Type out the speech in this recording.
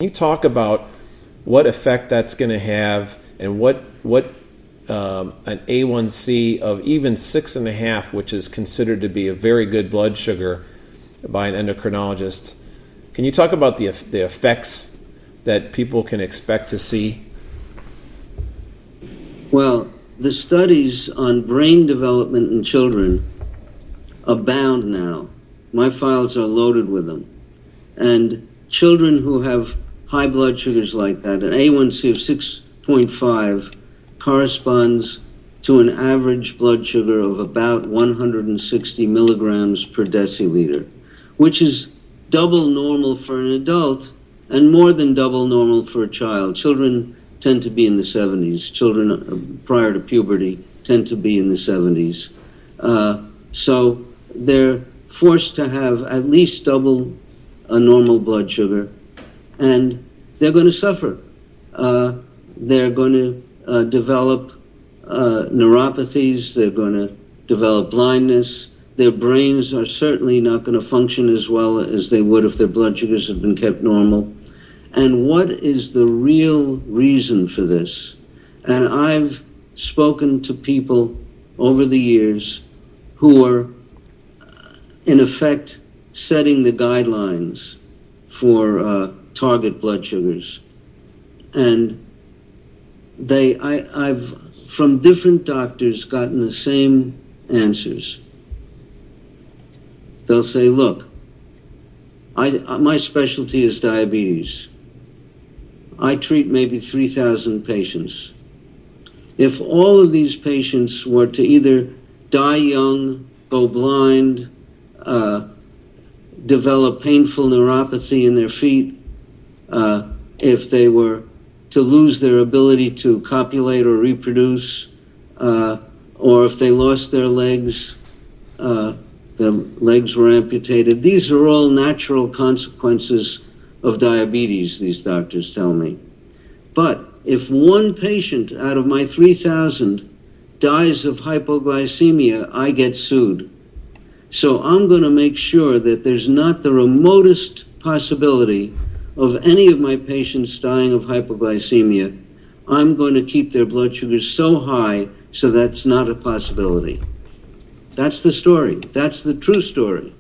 Can you talk about what effect that's going to have, and what an A1C of even 6.5, which is considered to be a very good blood sugar by an endocrinologist? Can you talk about the effects that people can expect to see? Well, the studies on brain development in children abound now. My files are loaded with them. And children who have high blood sugars like that, an A1C of 6.5 corresponds to an average blood sugar of about 160 milligrams per deciliter, which is double normal for an adult and more than double normal for a child. Children tend to be in the 70s. Children prior to puberty tend to be in the 70s. So they're forced to have at least double a normal blood sugar, and they're going to suffer. They're going to develop neuropathies. They're going to develop blindness. Their brains are certainly not going to function as well as they would if their blood sugars had been kept normal. And what is the real reason for this? And I've spoken to people over the years who are, in effect, setting the guidelines for target blood sugars. And I've, from different doctors, gotten the same answers. They'll say, look, my specialty is diabetes. I treat maybe 3,000 patients. If all of these patients were to either die young, go blind, develop painful neuropathy in their feet, if they were to lose their ability to copulate or reproduce, or if they lost their legs, their legs were amputated. These are all natural consequences of diabetes, these doctors tell me. But if one patient out of my 3,000 dies of hypoglycemia, I get sued. So I'm going to make sure that there's not the remotest possibility of any of my patients dying of hypoglycemia. I'm going to keep their blood sugars so high so that's not a possibility. That's the story. That's the true story.